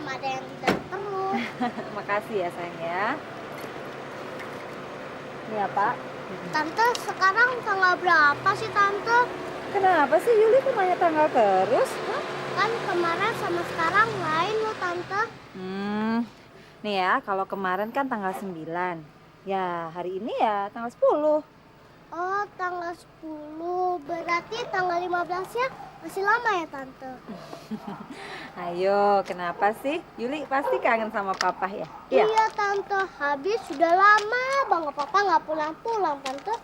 ada yang tidak terus. Makasih ya sayang ya. Ini ya Pak. Tante, sekarang tanggal berapa sih Tante? Kenapa sih Yuli kok nanya tanggal terus? Hah? Kan kemarin sama sekarang lain loh Tante. Nih ya, kalau kemarin kan tanggal 9. Ya, hari ini ya tanggal 10. Oh, tanggal 10. Berarti tanggal 15-nya masih lama ya Tante? Ayo, kenapa sih? Yuli pasti kangen sama Papa ya? Iya Tante, habis sudah lama banget Papa nggak pulang-pulang Tante.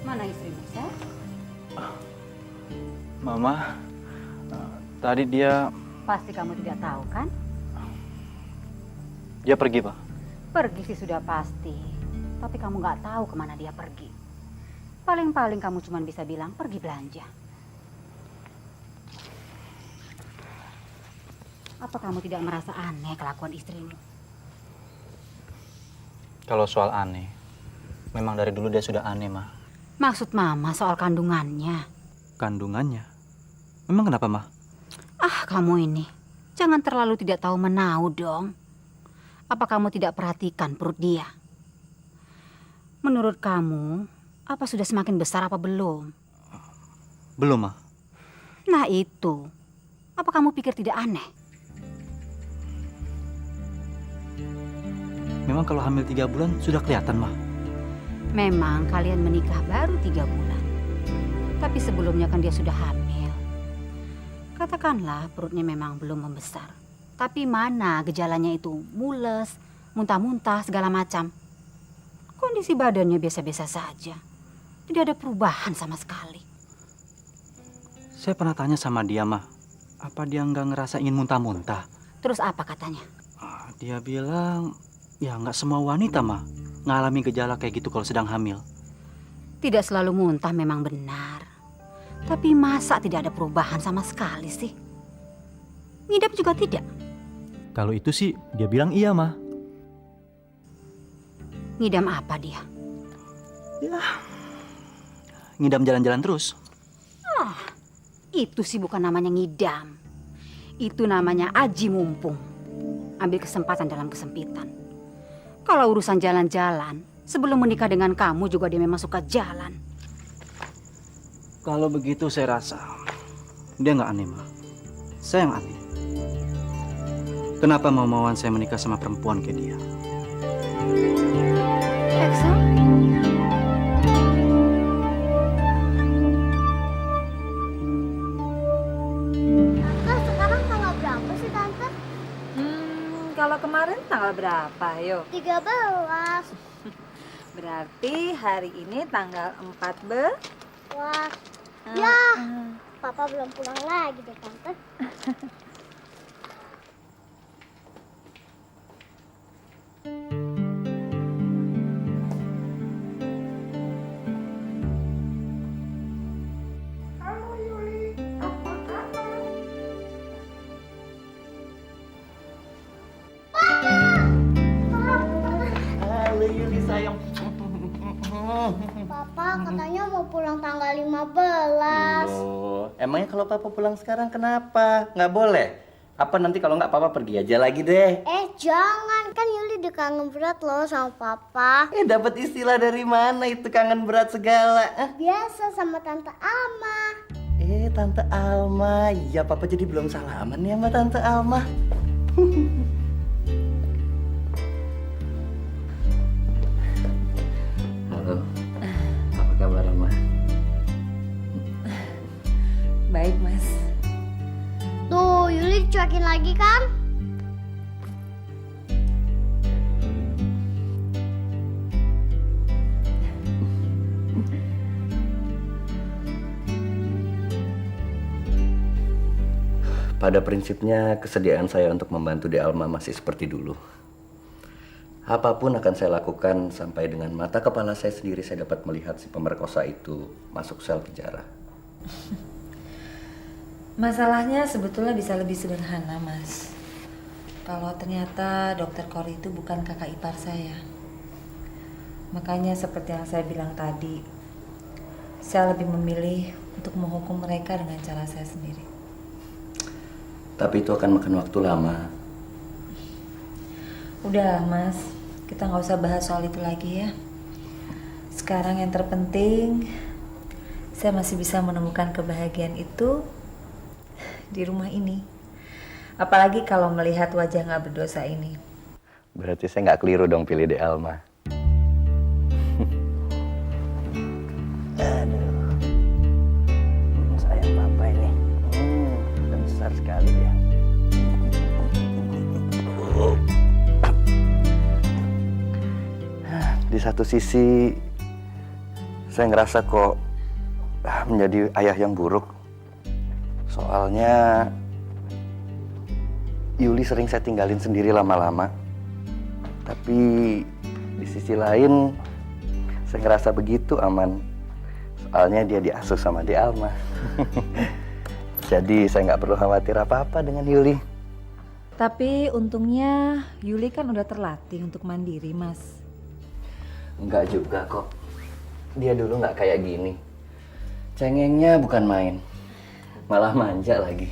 Mana istrimu, Seth? Mama, tadi dia Pasti kamu tidak tahu, kan? pergi, Pak. Pergi sih sudah pasti. Tapi kamu nggak tahu kemana dia pergi. Paling-paling kamu cuma bisa bilang pergi belanja. Apa kamu tidak merasa aneh kelakuan istrimu? Kalau soal aneh, memang dari dulu dia sudah aneh, Ma. Maksud Mama soal kandungannya. Kandungannya? Memang kenapa, Ma? Ah, kamu ini. Jangan terlalu tidak tahu menau dong. Apa kamu tidak perhatikan perut dia? Menurut kamu, apa sudah semakin besar apa belum? Belum, Ma. Nah itu. Apa kamu pikir tidak aneh? Memang kalau hamil 3 bulan sudah kelihatan, Ma. Memang kalian menikah baru 3 bulan. Tapi sebelumnya kan dia sudah hamil. Katakanlah perutnya memang belum membesar. Tapi mana gejalanya itu? Mules, muntah-muntah, segala macam. Kondisi badannya biasa-biasa saja. Tidak ada perubahan sama sekali. Saya pernah tanya sama dia, Ma. Apa dia nggak ngerasa ingin muntah-muntah? Terus apa katanya? Dia bilang, ya nggak semua wanita, Ma, ngalami gejala kayak gitu kalau sedang hamil. Tidak selalu muntah memang benar. Tapi masa tidak ada perubahan sama sekali sih? Ngidam juga tidak. Kalau itu sih, dia bilang iya, Ma. Ngidam apa dia? Ya, ngidam jalan-jalan terus. Itu sih bukan namanya ngidam. Itu namanya aji mumpung. Ambil kesempatan dalam kesempitan. Kalau urusan jalan-jalan, sebelum menikah dengan kamu juga dia memang suka jalan. Kalau begitu saya rasa dia nggak aneh, Ma. Saya yang aneh. Kenapa mau-mauan saya menikah sama perempuan kayak dia? Eksa? Tante, sekarang tanggal berapa sih Tante? Kalau kemarin tanggal berapa? Yo. 13. Berarti hari ini tanggal 4 Wah, ya. Papa belum pulang lagi deh Tante. Halo Yuli sayang. Papa katanya mau pulang tanggal 15. Loh, emangnya kalau papa pulang sekarang kenapa? Nggak boleh? Apa nanti kalau nggak papa pergi aja lagi deh? Jangan, kan Yuli udah kangen berat loh sama Papa. Dapat istilah dari mana itu kangen berat segala? Biasa sama Tante Alma. Tante Alma. Ya papa jadi belum salaman ya sama Tante Alma. Halo. Apa kabar Alma? Baik, Mas. Tuh, Yuli dicuekin lagi kan? Pada prinsipnya kesediaan saya untuk membantu di Alma masih seperti dulu. Apapun akan saya lakukan sampai dengan mata kepala saya sendiri saya dapat melihat si pemerkosa itu masuk sel penjara. Masalahnya sebetulnya bisa lebih sederhana, Mas. Kalau ternyata Dokter Kori itu bukan kakak ipar saya. Makanya seperti yang saya bilang tadi, saya lebih memilih untuk menghukum mereka dengan cara saya sendiri. Tapi itu akan makan waktu lama. Udah, Mas. Kita nggak usah bahas soal itu lagi ya. Sekarang yang terpenting, saya masih bisa menemukan kebahagiaan itu di rumah ini. Apalagi kalau melihat wajah nggak berdosa ini. Berarti saya nggak keliru dong pilih De Alma. Aduh, sayang papa ini. Udah besar sekali ya. Di satu sisi, saya ngerasa kok menjadi ayah yang buruk. Soalnya Yuli sering saya tinggalin sendiri lama-lama. Tapi di sisi lain, saya ngerasa begitu aman. Soalnya dia diasuh sama De Alma. Jadi saya nggak perlu khawatir apa-apa dengan Yuli. Tapi untungnya Yuli kan udah terlatih untuk mandiri, Mas. Enggak juga kok. Dia dulu nggak kayak gini. Cengengnya bukan main. Malah manja lagi.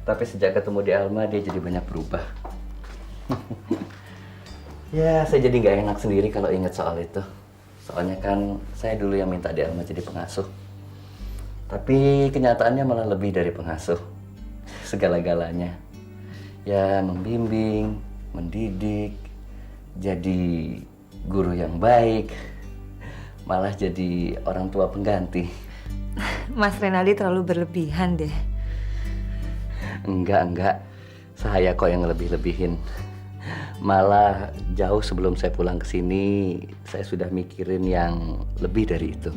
Tapi sejak ketemu De Alma dia jadi banyak berubah. Ya, saya jadi nggak enak sendiri kalau ingat soal itu. Soalnya kan saya dulu yang minta De Alma jadi pengasuh. Tapi kenyataannya malah lebih dari pengasuh. Segala-galanya. Ya, membimbing, mendidik, jadi guru yang baik, malah jadi orang tua pengganti. Mas Renaldi terlalu berlebihan deh. Enggak. Saya kok yang lebih-lebihin. Malah jauh sebelum saya pulang ke sini, saya sudah mikirin yang lebih dari itu.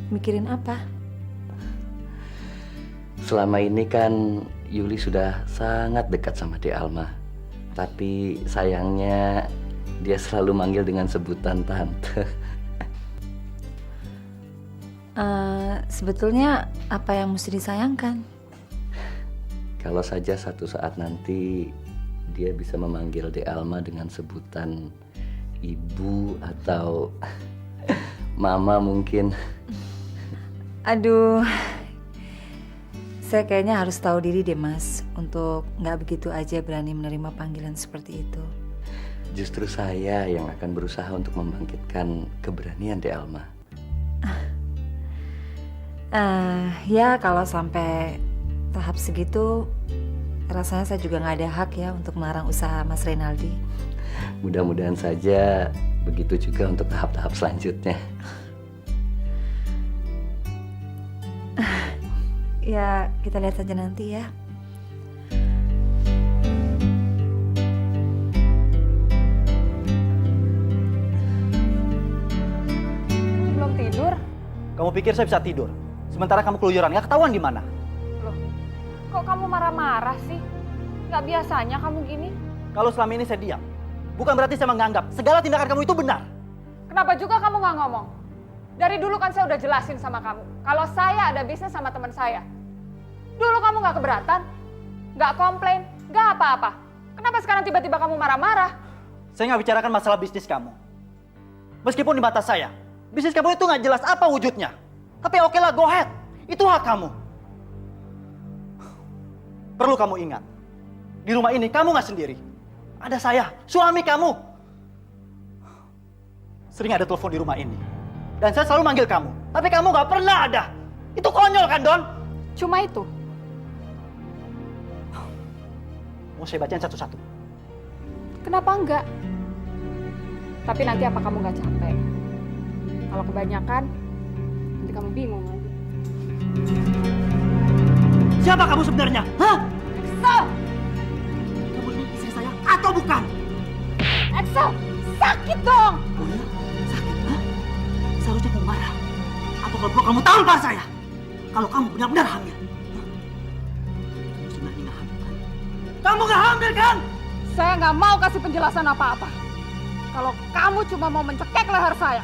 Mikirin apa? Selama ini kan Yuli sudah sangat dekat sama De Alma. Tapi sayangnya dia selalu manggil dengan sebutan tante. Sebetulnya apa yang mesti disayangkan? Kalau saja satu saat nanti dia bisa memanggil De Alma dengan sebutan ibu atau mama mungkin. Aduh, saya kayaknya harus tahu diri deh, Mas, untuk nggak begitu aja berani menerima panggilan seperti itu. Justru saya yang akan berusaha untuk membangkitkan keberanian De Alma. Ya kalau sampai tahap segitu, rasanya saya juga nggak ada hak ya untuk melarang usaha Mas Renaldi. Mudah-mudahan saja begitu juga untuk tahap-tahap selanjutnya. Ya kita lihat saja nanti ya. Belum tidur? Kamu pikir saya bisa tidur? Sementara kamu keluyuran, nggak ketahuan gimana? Loh, kok kamu marah-marah sih? Nggak biasanya kamu gini. Kalau selama ini saya diam, bukan berarti saya menganggap segala tindakan kamu itu benar. Kenapa juga kamu nggak ngomong? Dari dulu kan saya udah jelasin sama kamu. Kalau saya ada bisnis sama teman saya. Dulu kamu nggak keberatan, nggak komplain, nggak apa-apa. Kenapa sekarang tiba-tiba kamu marah-marah? Saya nggak bicarakan masalah bisnis kamu. Meskipun di mata saya, bisnis kamu itu nggak jelas apa wujudnya. Tapi oke lah, go ahead. Itu hak kamu. Perlu kamu ingat, di rumah ini kamu nggak sendiri. Ada saya, suami kamu. Sering ada telepon di rumah ini. Dan saya selalu manggil kamu. Tapi kamu nggak pernah ada. Itu konyol kan, Don? Cuma itu. Mau saya bacain satu-satu? Kenapa enggak? Tapi nanti apa kamu nggak capek? Kalau kebanyakan, nanti kamu bingung lagi. Siapa kamu sebenarnya? Hah? Axel! Kamu ini istri saya atau bukan? Axel! Sakit dong! Oh ya? Sakit, hah? Seharusnya kamu marah. Atau kalau perlu kamu tampar saya. Kalau kamu benar-benar hamil. Hah? Kamu sebenarnya nggak hamil kan? Kamu nggak hamil kan? Saya nggak mau kasih penjelasan apa-apa. Kalau kamu cuma mau mencekek leher saya.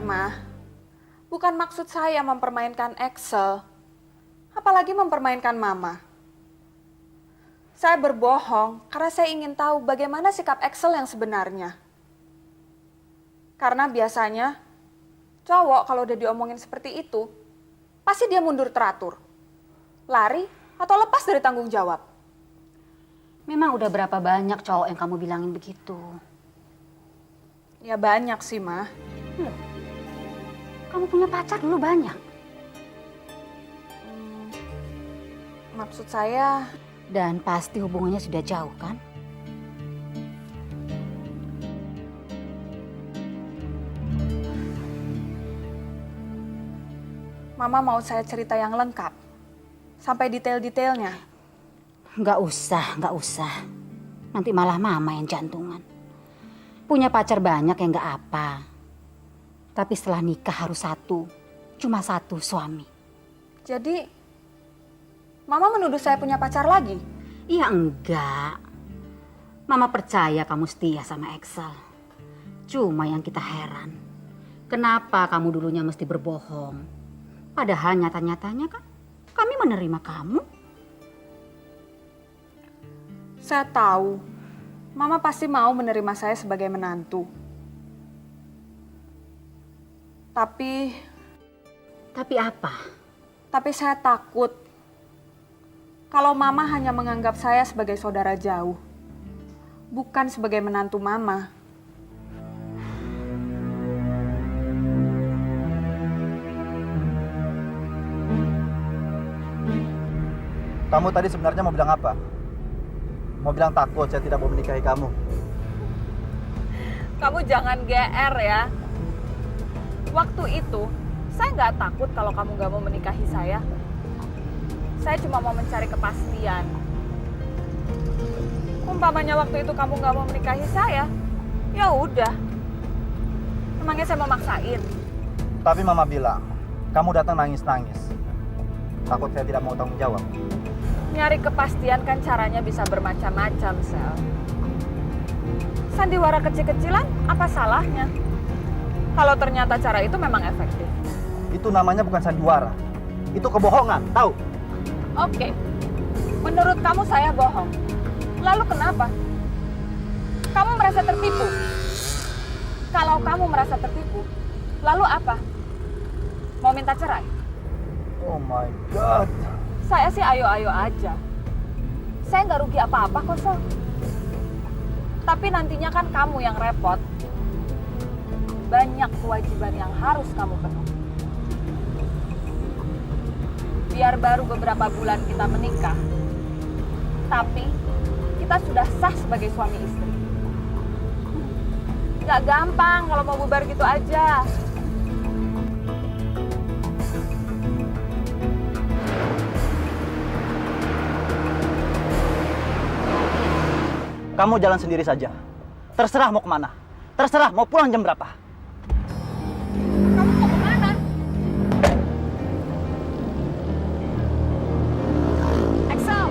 Ma. Bukan maksud saya mempermainkan Excel. Apalagi mempermainkan Mama. Saya berbohong karena saya ingin tahu bagaimana sikap Excel yang sebenarnya. Karena biasanya cowok kalau udah diomongin seperti itu, pasti dia mundur teratur. Lari atau lepas dari tanggung jawab. Memang udah berapa banyak cowok yang kamu bilangin begitu? Ya banyak sih, Ma. Kamu punya pacar dulu banyak. Maksud saya, Dan pasti hubungannya sudah jauh kan? Mama mau saya cerita yang lengkap. Sampai detail-detailnya. Nggak usah. Nanti malah mama yang jantungan. Punya pacar banyak yang nggak apa. Tapi setelah nikah harus satu. Cuma satu suami. Jadi, Mama menuduh saya punya pacar lagi? Iya enggak. Mama percaya kamu setia sama Excel. Cuma yang kita heran. Kenapa kamu dulunya mesti berbohong? Padahal nyata-nyatanya kan kami menerima kamu. Saya tahu, Mama pasti mau menerima saya sebagai menantu. Tapi apa? Tapi saya takut kalau Mama hanya menganggap saya sebagai saudara jauh, bukan sebagai menantu Mama. Kamu tadi sebenarnya mau bilang apa? Mau bilang takut saya tidak mau menikahi kamu? Kamu jangan GR ya. Waktu itu, saya nggak takut kalau kamu nggak mau menikahi saya. Saya cuma mau mencari kepastian. Umpamanya waktu itu kamu nggak mau menikahi saya, ya udah. Emangnya saya mau maksain? Tapi Mama bilang, kamu datang nangis-nangis. Takut saya tidak mau tanggung jawab. Nyari kepastian kan caranya bisa bermacam-macam, Sel. Sandiwara kecil-kecilan, apa salahnya? Kalau ternyata cara itu memang efektif. Itu namanya bukan sandiwara. Itu kebohongan, tahu? Oke, menurut kamu saya bohong. Lalu kenapa? Kamu merasa tertipu? Kalau kamu merasa tertipu, lalu apa? Mau minta cerai? Oh my God. Saya sih ayo-ayo aja. Saya nggak rugi apa-apa kok, Sel. Tapi nantinya kan kamu yang repot. Banyak kewajiban yang harus kamu penuhi. Biar baru beberapa bulan kita menikah, tapi kita sudah sah sebagai suami istri. Gak gampang kalau mau bubar gitu aja. Kamu jalan sendiri saja. Terserah mau kemana. Terserah mau pulang jam berapa. Kamu mau kemana? Excel.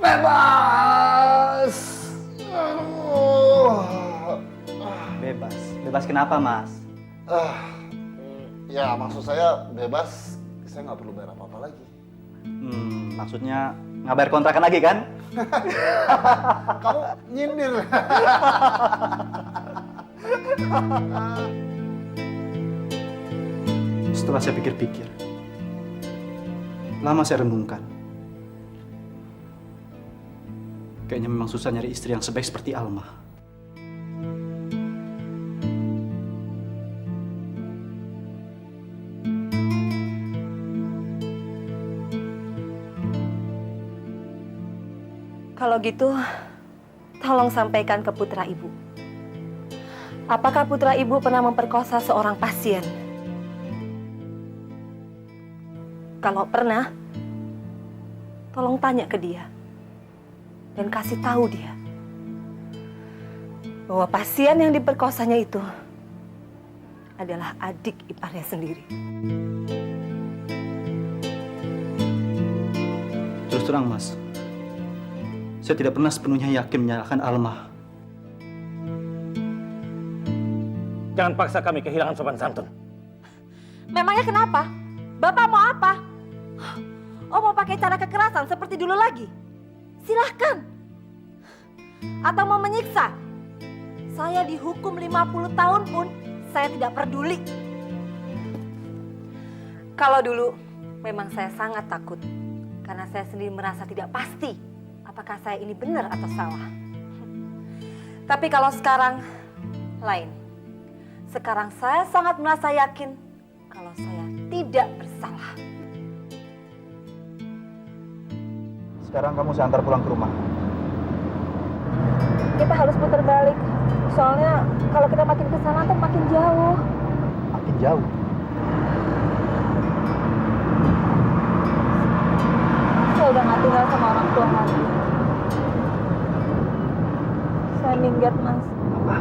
Bebas. Bebas. Bebas kenapa, Mas? Ya maksud saya bebas, saya nggak perlu bayar apa-apa lagi. Maksudnya nggak bayar kontrakan lagi kan? Kamu nyindir. Setelah saya pikir-pikir, lama saya renungkan. Kayaknya memang susah nyari istri yang sebaik seperti Alma. Kalau gitu, tolong sampaikan ke putra ibu. Apakah putra ibu pernah memperkosa seorang pasien? Kalau pernah, tolong tanya ke dia. Dan kasih tahu dia bahwa pasien yang diperkosanya itu adalah adik iparnya sendiri. Terus terang, Mas. Saya tidak pernah sepenuhnya yakin menyalahkan Alma. Jangan paksa kami kehilangan sopan santun. Memangnya kenapa? Bapak mau apa? Oh, mau pakai cara kekerasan seperti dulu lagi? Silahkan. Atau mau menyiksa? Saya dihukum 50 tahun pun saya tidak peduli. Kalau dulu memang saya sangat takut. Karena saya sendiri merasa tidak pasti apakah saya ini benar atau salah. Tapi kalau sekarang lain. Sekarang saya sangat merasa yakin kalau saya tidak bersalah. Sekarang kamu saya antar pulang ke rumah. Kita harus putar balik. Soalnya kalau kita makin ke sana tuh makin jauh. Makin jauh? Saya udah gak tinggal sama orang tua lagi. Saya minggat, Mas. Apa?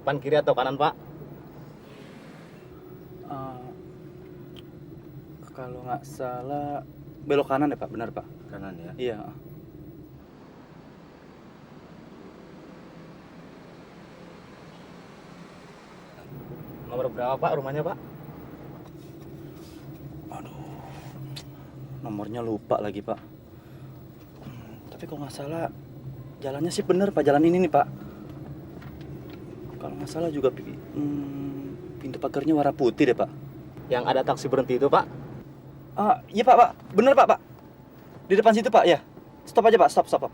Depan kiri atau kanan, Pak? Kalau nggak salah belok kanan ya, Pak? Benar, Pak? Kanan ya. Iya. Nomor berapa, Pak, rumahnya, Pak? Aduh, nomornya lupa lagi, Pak. Tapi kalau nggak salah jalannya sih bener, Pak. Jalan ini nih, Pak. Kalau nggak salah juga pintu pagarnya warna putih deh, Pak. Yang ada taksi berhenti itu, Pak? Iya, Pak. Bener, Pak. Di depan situ, Pak. Ya. Stop aja, Pak. Stop.